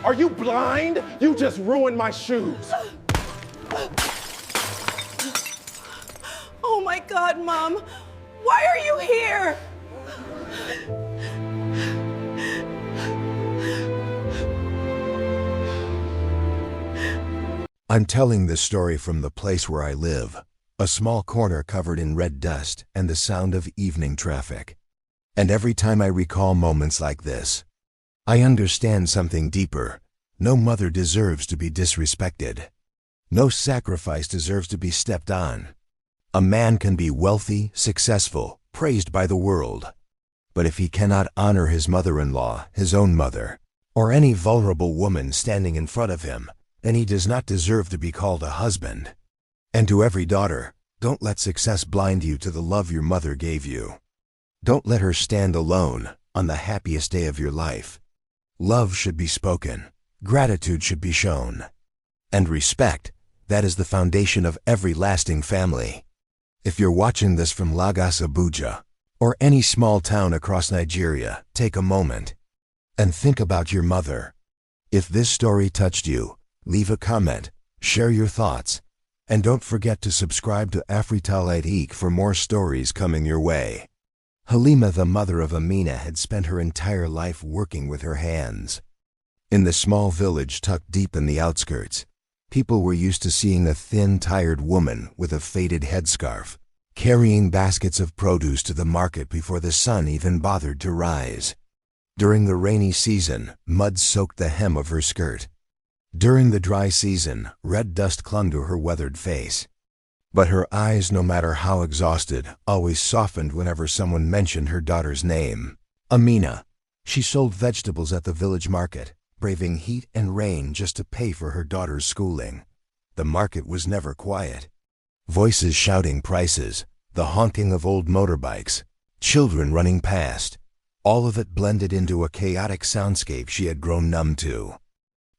Are you blind? You just ruined my shoes. Oh my God, Mom. Why are you here? I'm telling this story from the place where I live, a small corner covered in red dust and the sound of evening traffic. And every time I recall moments like this, I understand something deeper. No mother deserves to be disrespected. No sacrifice deserves to be stepped on. A man can be wealthy, successful, praised by the world. But if he cannot honor his mother-in-law, his own mother, or any vulnerable woman standing in front of him, then he does not deserve to be called a husband. And to every daughter, don't let success blind you to the love your mother gave you. Don't let her stand alone on the happiest day of your life. Love should be spoken. Gratitude should be shown. And respect, that is the foundation of every lasting family. If you're watching this from Lagos, Abuja, or any small town across Nigeria, take a moment and think about your mother. If this story touched you, leave a comment, share your thoughts, and don't forget to subscribe to Afritalite for more stories coming your way. Halima, the mother of Amina, had spent her entire life working with her hands. In the small village tucked deep in the outskirts, people were used to seeing a thin, tired woman with a faded headscarf, carrying baskets of produce to the market before the sun even bothered to rise. During the rainy season, mud soaked the hem of her skirt. During the dry season, red dust clung to her weathered face. But her eyes, no matter how exhausted, always softened whenever someone mentioned her daughter's name. Amina. She sold vegetables at the village market, braving heat and rain just to pay for her daughter's schooling. The market was never quiet. Voices shouting prices, the honking of old motorbikes, children running past, all of it blended into a chaotic soundscape she had grown numb to.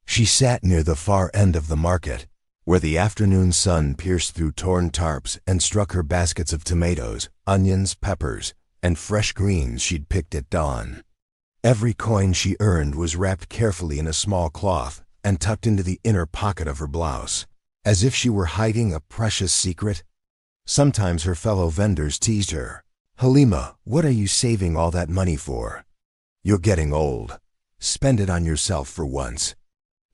She sat near the far end of the market, where the afternoon sun pierced through torn tarps and struck her baskets of tomatoes, onions, peppers, and fresh greens she'd picked at dawn. Every coin she earned was wrapped carefully in a small cloth and tucked into the inner pocket of her blouse, as if she were hiding a precious secret. Sometimes her fellow vendors teased her. "Halima, what are you saving all that money for? You're getting old. Spend it on yourself for once."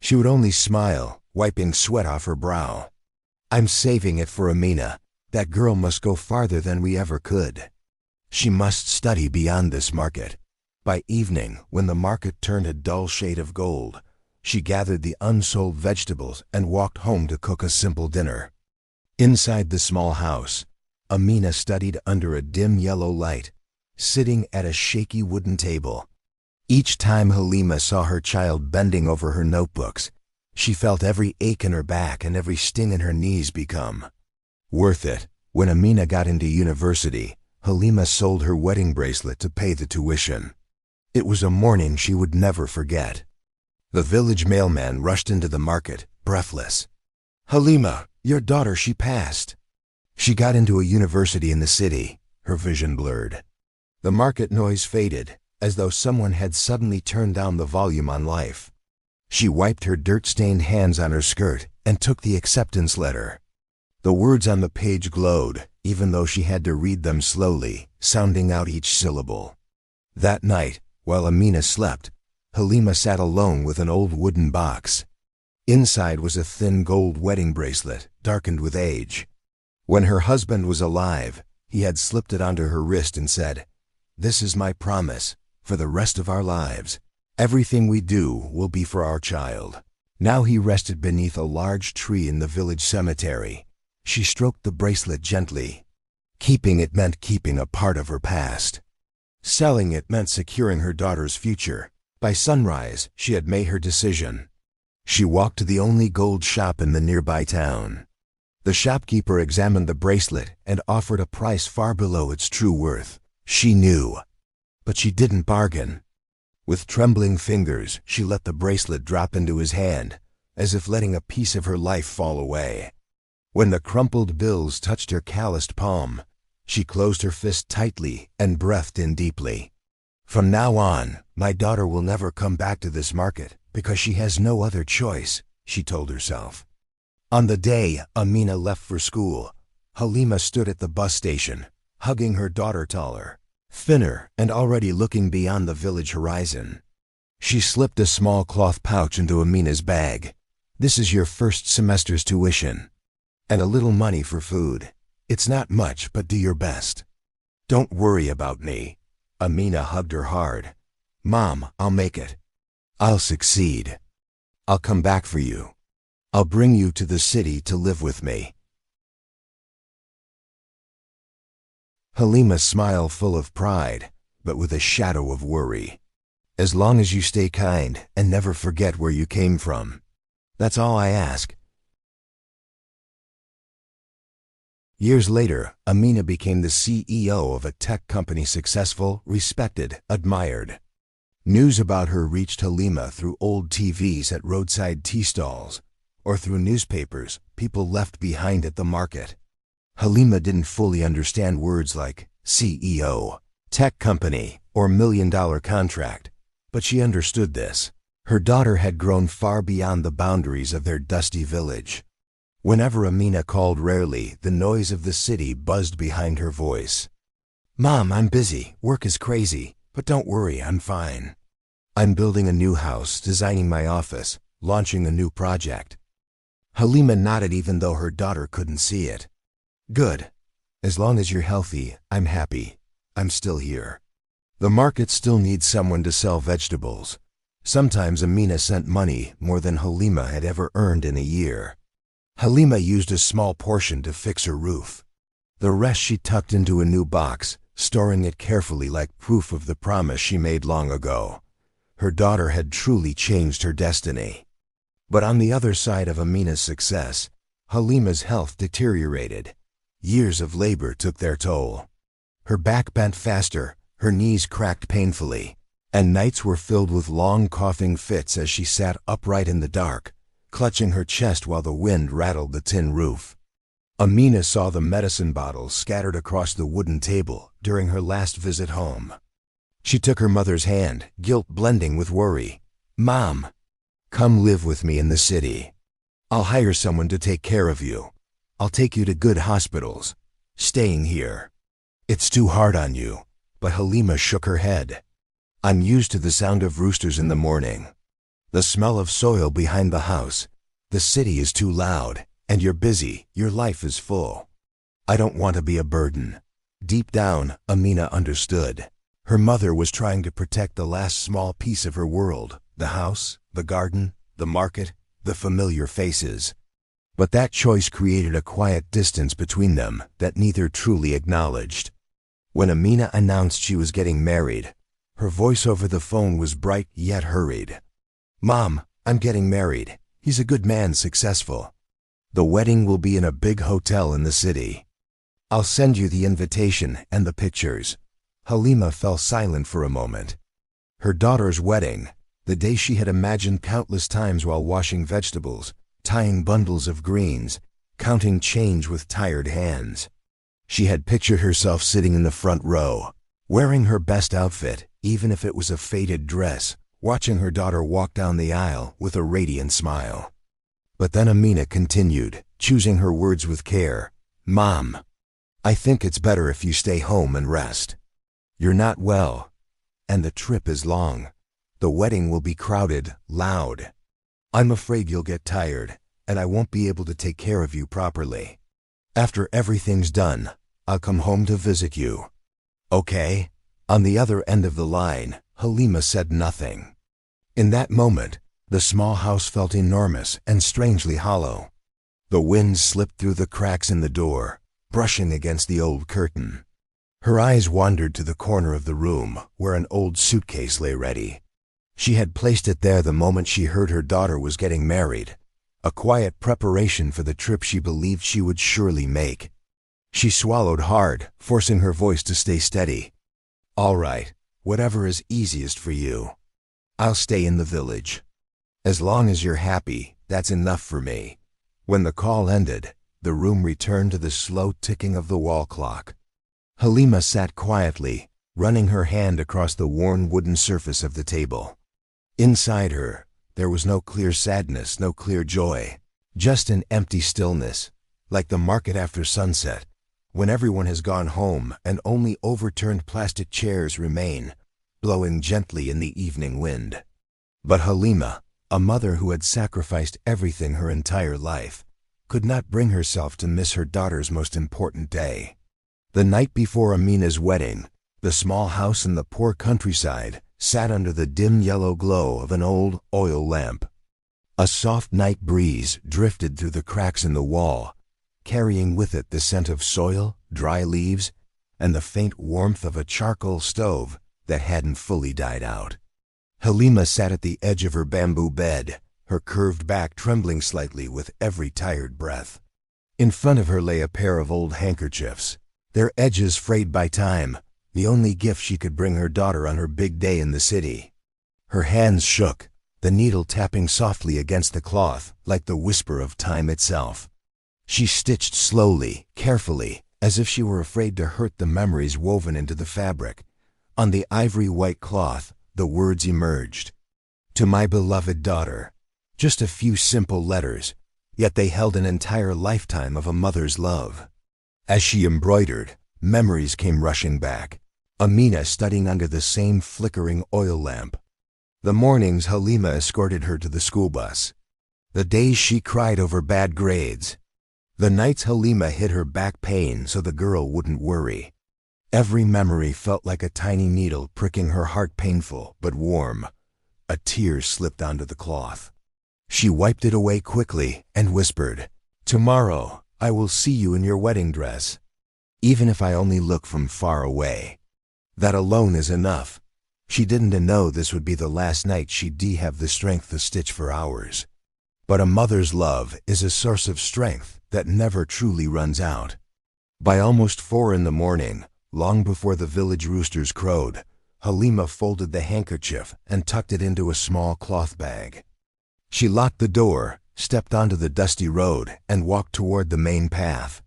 She would only smile, wiping sweat off her brow. "I'm saving it for Amina. That girl must go farther than we ever could. She must study beyond this market." By evening, when the market turned a dull shade of gold, she gathered the unsold vegetables and walked home to cook a simple dinner. Inside the small house, Amina studied under a dim yellow light, sitting at a shaky wooden table. Each time Halima saw her child bending over her notebooks, she felt every ache in her back and every sting in her knees become worth it. When Amina got into university, Halima sold her wedding bracelet to pay the tuition. It was a morning she would never forget. The village mailman rushed into the market, breathless. "Halima, your daughter, she passed." She got into a university in the city, her vision blurred. The market noise faded, as though someone had suddenly turned down the volume on life. She wiped her dirt-stained hands on her skirt and took the acceptance letter. The words on the page glowed, even though she had to read them slowly, sounding out each syllable. That night, while Amina slept, Halima sat alone with an old wooden box. Inside was a thin gold wedding bracelet, darkened with age. When her husband was alive, he had slipped it onto her wrist and said, "This is my promise, for the rest of our lives. Everything we do will be for our child." Now he rested beneath a large tree in the village cemetery. She stroked the bracelet gently. Keeping it meant keeping a part of her past. Selling it meant securing her daughter's future. By sunrise, she had made her decision. She walked to the only gold shop in the nearby town. The shopkeeper examined the bracelet and offered a price far below its true worth. She knew, but she didn't bargain. With trembling fingers, she let the bracelet drop into his hand, as if letting a piece of her life fall away. When the crumpled bills touched her calloused palm, she closed her fist tightly and breathed in deeply. "From now on, my daughter will never come back to this market, because she has no other choice, she told herself. On the day Amina left for school, Halima stood at the bus station, hugging her daughter, taller, thinner, and already looking beyond the village horizon. She slipped a small cloth pouch into Amina's bag. "This is your first semester's tuition. And a little money for food. It's not much, but do your best. Don't worry about me." Amina hugged her hard. "Mom, I'll make it. I'll succeed. I'll come back for you. I'll bring you to the city to live with me." Halima smiled full of pride, but with a shadow of worry. "As long as you stay kind and never forget where you came from. That's all I ask." Years later, Amina became the CEO of a tech company, successful, respected, admired. News about her reached Halima through old TVs at roadside tea stalls, or through newspapers people left behind at the market. Halima didn't fully understand words like CEO, tech company, or $1 million contract, but she understood this. Her daughter had grown far beyond the boundaries of their dusty village. Whenever Amina called rarely, the noise of the city buzzed behind her voice. "Mom, I'm busy. Work is crazy. But don't worry, I'm fine. I'm building a new house, designing my office, launching a new project." Halima nodded even though her daughter couldn't see it. "Good. As long as you're healthy, I'm happy. I'm still here." The market still needs someone to sell vegetables. Sometimes Amina sent money, more than Halima had ever earned in a year. Halima used a small portion to fix her roof. The rest she tucked into a new box, storing it carefully like proof of the promise she made long ago. Her daughter had truly changed her destiny. But on the other side of Amina's success, Halima's health deteriorated. Years of labor took their toll. Her back bent faster, her knees cracked painfully, and nights were filled with long coughing fits as she sat upright in the dark, clutching her chest while the wind rattled the tin roof. Amina saw the medicine bottles scattered across the wooden table during her last visit home. She took her mother's hand, guilt blending with worry. "Mom, come live with me in the city. I'll hire someone to take care of you. I'll take you to good hospitals. Staying here. It's too hard on you." But Halima shook her head. "I'm used to the sound of roosters in the morning. The smell of soil behind the house. The city is too loud, and you're busy, your life is full. I don't want to be a burden." Deep down, Amina understood. Her mother was trying to protect the last small piece of her world, the house, the garden, the market, the familiar faces. But that choice created a quiet distance between them that neither truly acknowledged. When Amina announced she was getting married, her voice over the phone was bright yet hurried. "Mom, I'm getting married. He's a good man, successful. The wedding will be in a big hotel in the city. I'll send you the invitation and the pictures." Halima fell silent for a moment. Her daughter's wedding, the day she had imagined countless times while washing vegetables, tying bundles of greens, counting change with tired hands. She had pictured herself sitting in the front row, wearing her best outfit, even if it was a faded dress, watching her daughter walk down the aisle with a radiant smile. But then Amina continued, choosing her words with care. "Mom, I think it's better if you stay home and rest. You're not well, and the trip is long. The wedding will be crowded, loud. I'm afraid you'll get tired, and I won't be able to take care of you properly. After everything's done, I'll come home to visit you. Okay?" On the other end of the line, Halima said nothing. In that moment, the small house felt enormous and strangely hollow. The wind slipped through the cracks in the door, brushing against the old curtain. Her eyes wandered to the corner of the room where an old suitcase lay ready. She had placed it there the moment she heard her daughter was getting married, a quiet preparation for the trip she believed she would surely make. She swallowed hard, forcing her voice to stay steady. "All right, whatever is easiest for you. I'll stay in the village. As long as you're happy, that's enough for me." When the call ended, the room returned to the slow ticking of the wall clock. Halima sat quietly, running her hand across the worn wooden surface of the table. Inside her, There was no clear sadness, no clear joy, just an empty stillness, like the market after sunset, when everyone has gone home and only overturned plastic chairs remain, blowing gently in the evening wind. But Halima, a mother who had sacrificed everything her entire life, could not bring herself to miss her daughter's most important day. The night before Amina's wedding, the small house in the poor countryside sat under the dim yellow glow of an old oil lamp. A soft night breeze drifted through the cracks in the wall, carrying with it the scent of soil, dry leaves, and the faint warmth of a charcoal stove that hadn't fully died out. Halima sat at the edge of her bamboo bed, her curved back trembling slightly with every tired breath. In front of her lay a pair of old handkerchiefs, their edges frayed by time, the only gift she could bring her daughter on her big day in the city. Her hands shook, the needle tapping softly against the cloth like the whisper of time itself. She stitched slowly, carefully, as if she were afraid to hurt the memories woven into the fabric. On the ivory white cloth, the words emerged. To my beloved daughter. Just a few simple letters, yet they held an entire lifetime of a mother's love. As she embroidered, memories came rushing back. Amina studying under the same flickering oil lamp. The mornings Halima escorted her to the school bus. The days she cried over bad grades. The nights Halima hid her back pain so the girl wouldn't worry. Every memory felt like a tiny needle pricking her heart, painful but warm. A tear slipped onto the cloth. She wiped it away quickly and whispered, "Tomorrow I will see you in your wedding dress, even if I only look from far away." That alone is enough. She didn't know this would be the last night she'd have the strength to stitch for hours. But a mother's love is a source of strength that never truly runs out. By almost 4 in the morning, long before the village roosters crowed, Halima folded the handkerchief and tucked it into a small cloth bag. She locked the door, stepped onto the dusty road, and walked toward the main path.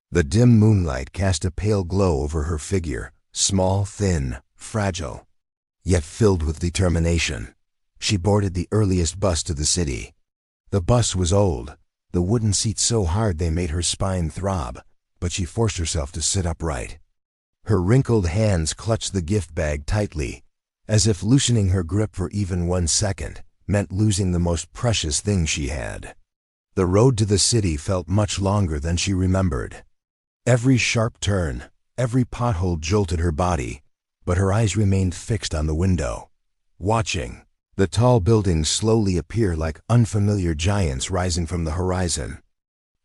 The dim moonlight cast a pale glow over her figure, small, thin, fragile, yet filled with determination. She boarded the earliest bus to the city. The bus was old, the wooden seats so hard they made her spine throb, but she forced herself to sit upright. Her wrinkled hands clutched the gift bag tightly, as if loosening her grip for even 1 second meant losing the most precious thing she had. The road to the city felt much longer than she remembered. Every sharp turn, every pothole jolted her body, but her eyes remained fixed on the window, watching the tall buildings slowly appear like unfamiliar giants rising from the horizon.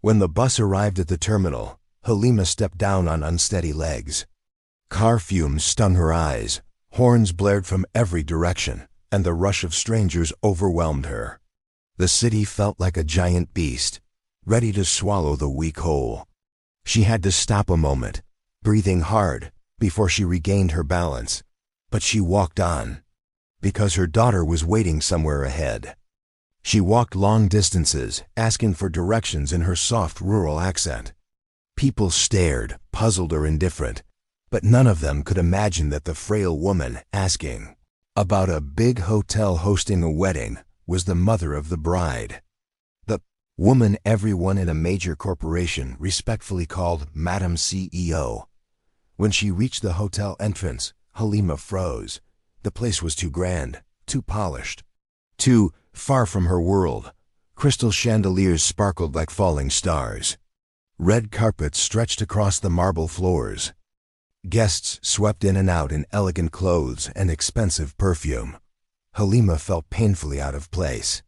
When the bus arrived at the terminal, Halima stepped down on unsteady legs. Car fumes stung her eyes, horns blared from every direction, and the rush of strangers overwhelmed her. The city felt like a giant beast, ready to swallow the weak whole. She had to stop a moment, breathing hard, before she regained her balance. But she walked on, because her daughter was waiting somewhere ahead. She walked long distances, asking for directions in her soft rural accent. People stared, puzzled or indifferent, but none of them could imagine that the frail woman asking about a big hotel hosting a wedding was the mother of the bride. The woman everyone in a major corporation respectfully called Madam CEO. When she reached the hotel entrance, Halima froze. The place was too grand, too polished, too far from her world. Crystal chandeliers sparkled like falling stars. Red carpets stretched across the marble floors. Guests swept in and out in elegant clothes and expensive perfume. Halima felt painfully out of place.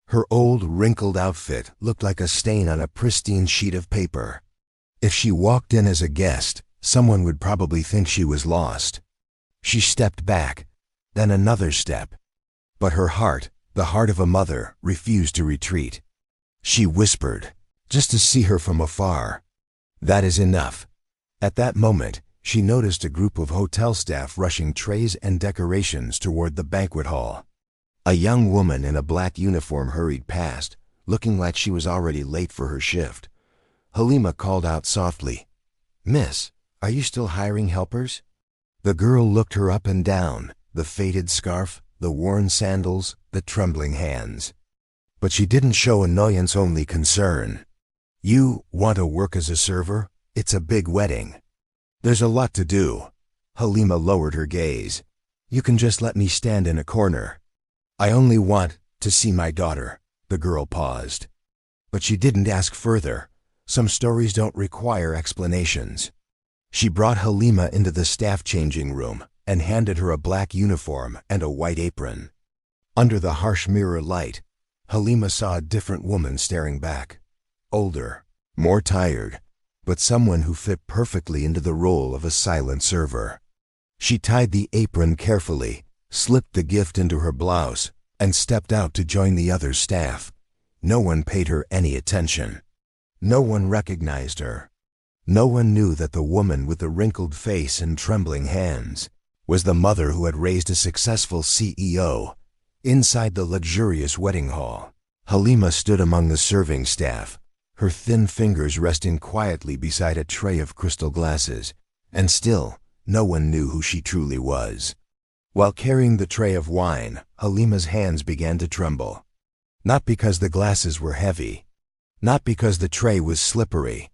Her old, wrinkled outfit looked like a stain on a pristine sheet of paper. If she walked in as a guest, someone would probably think she was lost. She stepped back, then another step. But her heart, the heart of a mother, refused to retreat. She whispered, "Just to see her from afar. That is enough." At that moment, she noticed a group of hotel staff rushing trays and decorations toward the banquet hall. A young woman in a black uniform hurried past, looking like she was already late for her shift. Halima called out softly, "Miss, are you still hiring helpers?" The girl looked her up and down, the faded scarf, the worn sandals, the trembling hands. But she didn't show annoyance, only concern. "You want to work as a server? It's a big wedding. There's a lot to do." Halima lowered her gaze. "You can just let me stand in a corner." "I only want to see my daughter." The girl paused. But she didn't ask further. Some stories don't require explanations. She brought Halima into the staff changing room and handed her a black uniform and a white apron. Under the harsh mirror light, Halima saw a different woman staring back. Older, more tired, but someone who fit perfectly into the role of a silent server. She tied the apron carefully, slipped the gift into her blouse, and stepped out to join the other staff. No one paid her any attention. No one recognized her. No one knew that the woman with the wrinkled face and trembling hands was the mother who had raised a successful CEO. Inside the luxurious wedding hall, Halima stood among the serving staff, her thin fingers resting quietly beside a tray of crystal glasses, and still no one knew who she truly was. While carrying the tray of wine, Halima's hands began to tremble. Not because the glasses were heavy, not because the tray was slippery,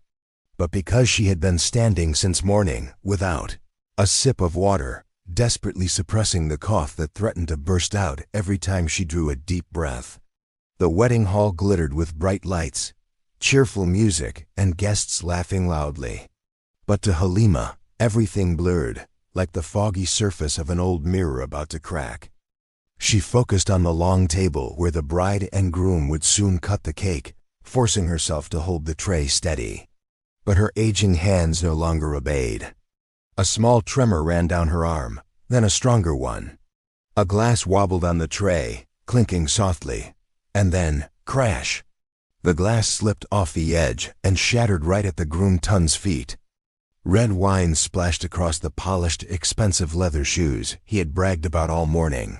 but because she had been standing since morning without a sip of water, desperately suppressing the cough that threatened to burst out every time she drew a deep breath. The wedding hall glittered with bright lights, cheerful music, and guests laughing loudly. But to Halima, everything blurred, like the foggy surface of an old mirror about to crack. She focused on the long table where the bride and groom would soon cut the cake, forcing herself to hold the tray steady. But her aging hands no longer obeyed. A small tremor ran down her arm, then a stronger one. A glass wobbled on the tray, clinking softly, and then, crash! The glass slipped off the edge and shattered right at the groom-ton's feet. Red wine splashed across the polished, expensive leather shoes he had bragged about all morning.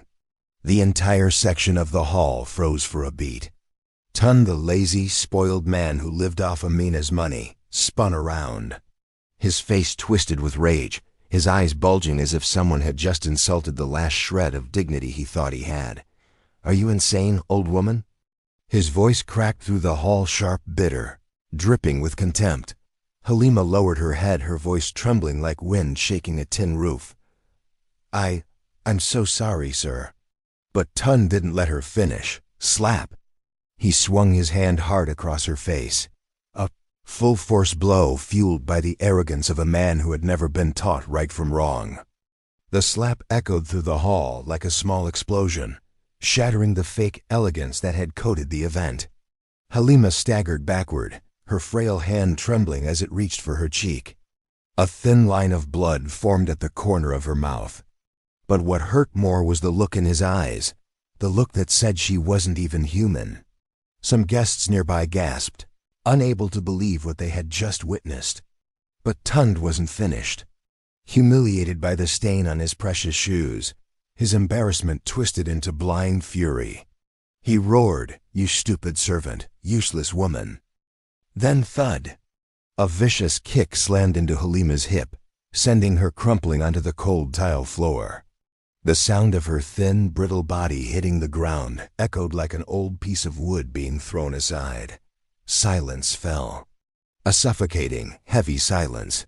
The entire section of the hall froze for a beat. Tun, the lazy, spoiled man who lived off Amina's money, spun around. His face twisted with rage, his eyes bulging as if someone had just insulted the last shred of dignity he thought he had. "Are you insane, old woman?" His voice cracked through the hall, sharp, bitter, dripping with contempt. Halima lowered her head, her voice trembling like wind shaking a tin roof. I'm so sorry, sir." But Tun didn't let her finish. Slap! He swung his hand hard across her face. A full-force blow fueled by the arrogance of a man who had never been taught right from wrong. The slap echoed through the hall like a small explosion, shattering the fake elegance that had coated the event. Halima staggered backward, her frail hand trembling as it reached for her cheek. A thin line of blood formed at the corner of her mouth. But what hurt more was the look in his eyes, the look that said she wasn't even human. Some guests nearby gasped, unable to believe what they had just witnessed. But Tund wasn't finished. Humiliated by the stain on his precious shoes, his embarrassment twisted into blind fury. He roared, "You stupid servant, useless woman." Then thud! A vicious kick slammed into Halima's hip, sending her crumpling onto the cold tile floor. The sound of her thin, brittle body hitting the ground echoed like an old piece of wood being thrown aside. Silence fell. A suffocating, heavy silence.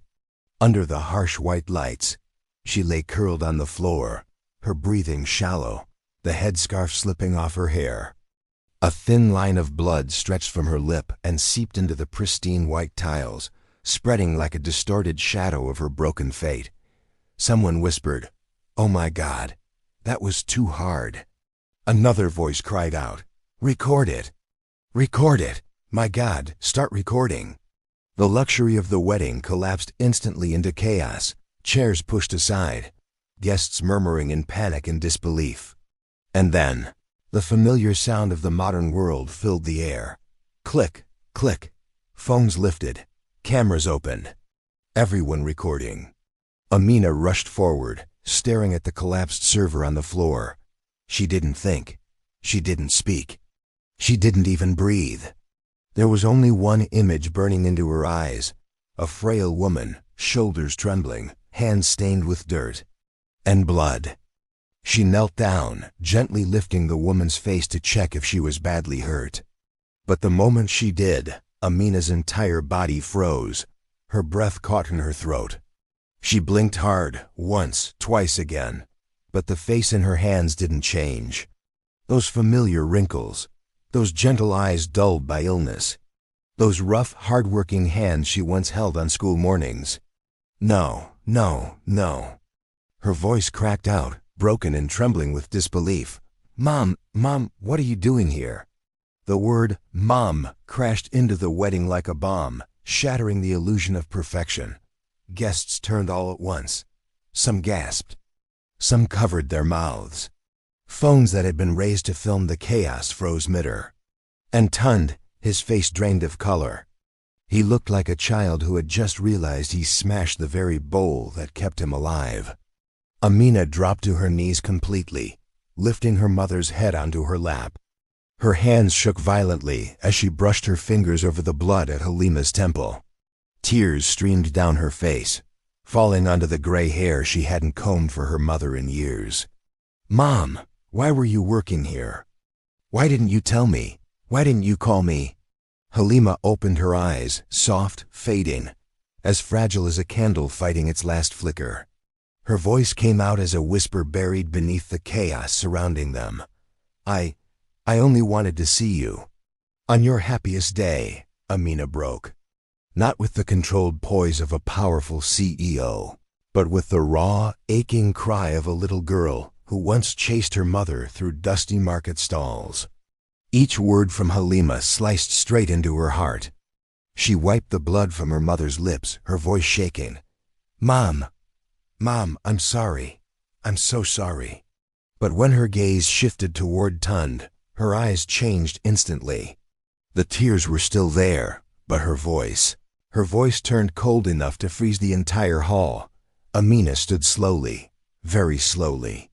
Under the harsh white lights, she lay curled on the floor, her breathing shallow, the headscarf slipping off her hair. A thin line of blood stretched from her lip and seeped into the pristine white tiles, spreading like a distorted shadow of her broken fate. Someone whispered, "Oh my God, that was too hard." Another voice cried out, "Record it! Record it! My God, start recording!" The luxury of the wedding collapsed instantly into chaos, chairs pushed aside, guests murmuring in panic and disbelief. And then, the familiar sound of the modern world filled the air. Click, click. Phones lifted, cameras opened. Everyone recording. Amina rushed forward, staring at the collapsed server on the floor. She didn't think. She didn't speak. She didn't even breathe. There was only one image burning into her eyes, a frail woman, shoulders trembling, hands stained with dirt and blood. She knelt down, gently lifting the woman's face to check if she was badly hurt. But the moment she did, Amina's entire body froze. Her breath caught in her throat. She blinked hard, once, twice again. But the face in her hands didn't change. Those familiar wrinkles, those gentle eyes dulled by illness, those rough, hard-working hands she once held on school mornings. No, no, no. Her voice cracked out, broken and trembling with disbelief. Mom, what are you doing here? The word Mom crashed into the wedding like a bomb, shattering the illusion of perfection. Guests turned all at once. Some gasped. Some covered their mouths. Phones that had been raised to film the chaos froze mid-air. And Tund, his face drained of color. He looked like a child who had just realized he smashed the very bowl that kept him alive. Amina dropped to her knees completely, lifting her mother's head onto her lap. Her hands shook violently as she brushed her fingers over the blood at Halima's temple. Tears streamed down her face, falling onto the gray hair she hadn't combed for her mother in years. Mom, why were you working here? Why didn't you tell me? Why didn't you call me? Halima opened her eyes, soft, fading, as fragile as a candle fighting its last flicker. Her voice came out as a whisper buried beneath the chaos surrounding them. I only wanted to see you. On your happiest day, Amina broke. Not with the controlled poise of a powerful CEO, but with the raw, aching cry of a little girl who once chased her mother through dusty market stalls. Each word from Halima sliced straight into her heart. She wiped the blood from her mother's lips, her voice shaking. Mom, I'm sorry. I'm so sorry. But when her gaze shifted toward Tund, her eyes changed instantly. The tears were still there, but her voice turned cold enough to freeze the entire hall. Amina stood slowly, very slowly.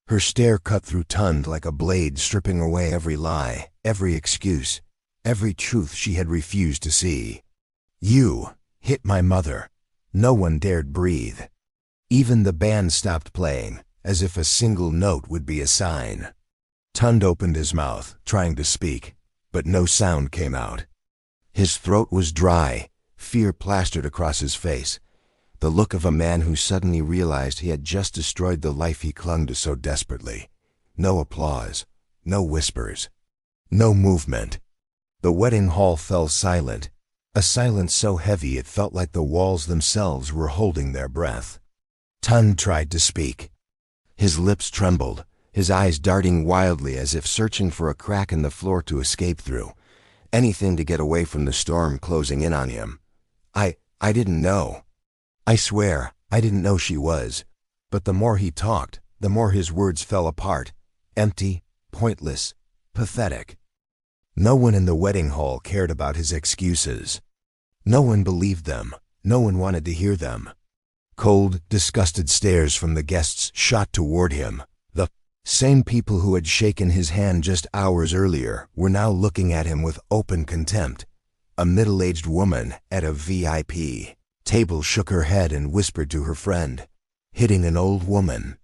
Her stare cut through Tund like a blade, stripping away every lie, every excuse, every truth she had refused to see. You hit my mother. No one dared breathe. Even the band stopped playing, as if a single note would be a sign. Tund opened his mouth, trying to speak, but no sound came out. His throat was dry, fear plastered across his face, the look of a man who suddenly realized he had just destroyed the life he clung to so desperately. No applause, no whispers, no movement. The wedding hall fell silent, a silence so heavy it felt like the walls themselves were holding their breath. Tund tried to speak. His lips trembled, his eyes darting wildly as if searching for a crack in the floor to escape through. Anything to get away from the storm closing in on him. I didn't know. I swear, I didn't know she was. But the more he talked, the more his words fell apart. Empty, pointless, pathetic. No one in the wedding hall cared about his excuses. No one believed them. No one wanted to hear them. Cold, disgusted stares from the guests shot toward him. The same people who had shaken his hand just hours earlier were now looking at him with open contempt. A middle-aged woman at a VIP table shook her head and whispered to her friend, hitting an old woman.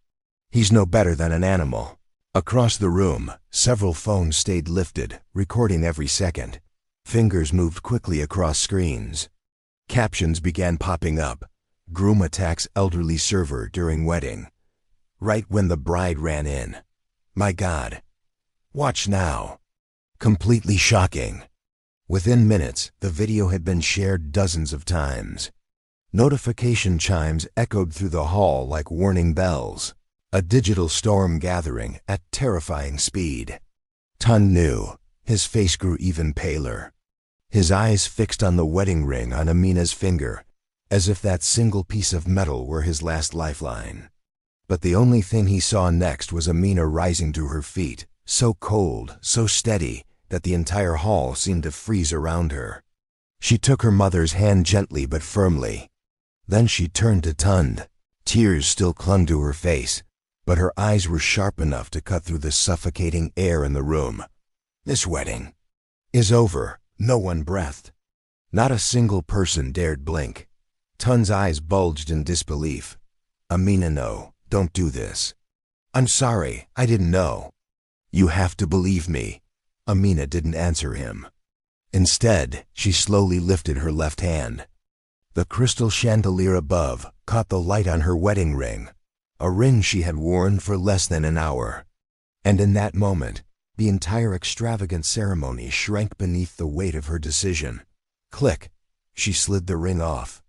He's no better than an animal. Across the room, several phones stayed lifted, recording every second. Fingers moved quickly across screens. Captions began popping up. Groom attacks elderly server during wedding. Right when the bride ran in. My God. Watch now. Completely shocking. Within minutes, the video had been shared dozens of times. Notification chimes echoed through the hall like warning bells. A digital storm gathering at terrifying speed. Tund knew. His face grew even paler. His eyes fixed on the wedding ring on Amina's finger, as if that single piece of metal were his last lifeline. But the only thing he saw next was Amina rising to her feet, so cold, so steady, that the entire hall seemed to freeze around her. She took her mother's hand gently but firmly. Then she turned to Tund. Tears still clung to her face, but her eyes were sharp enough to cut through the suffocating air in the room. This wedding is over. No one breathed. Not a single person dared blink. Tund's eyes bulged in disbelief. Amina, no, don't do this. "I'm sorry, I didn't know." "You have to believe me." Amina didn't answer him. Instead, she slowly lifted her left hand. The crystal chandelier above caught the light on her wedding ring, a ring she had worn for less than an hour. And in that moment, the entire extravagant ceremony shrank beneath the weight of her decision. Click! She slid the ring off.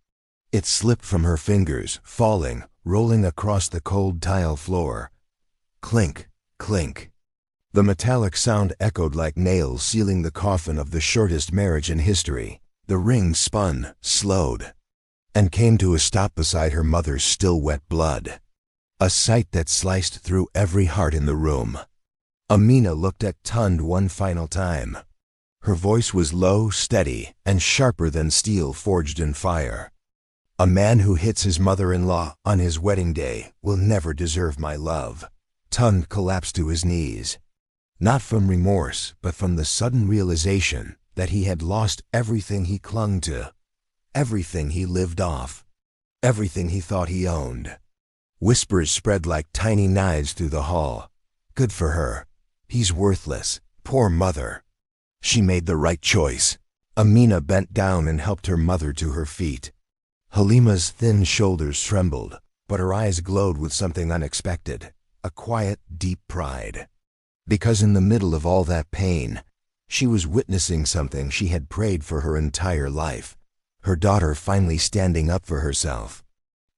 It slipped from her fingers, falling, rolling across the cold tile floor. Clink, clink. The metallic sound echoed like nails sealing the coffin of the shortest marriage in history. The ring spun, slowed, and came to a stop beside her mother's still wet blood. A sight that sliced through every heart in the room. Amina looked at Tund one final time. Her voice was low, steady, and sharper than steel forged in fire. "A man who hits his mother-in-law on his wedding day will never deserve my love." Tund collapsed to his knees. Not from remorse, but from the sudden realization that he had lost everything he clung to, everything he lived off, everything he thought he owned. Whispers spread like tiny knives through the hall. "Good for her. He's worthless. Poor mother." She made the right choice. Amina bent down and helped her mother to her feet. Halima's thin shoulders trembled, but her eyes glowed with something unexpected, a quiet, deep pride. Because in the middle of all that pain, she was witnessing something she had prayed for her entire life, her daughter finally standing up for herself.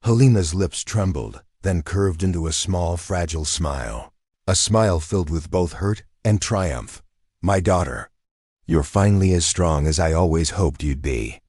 Halima's lips trembled, then curved into a small, fragile smile. A smile filled with both hurt and triumph. "My daughter, you're finally as strong as I always hoped you'd be."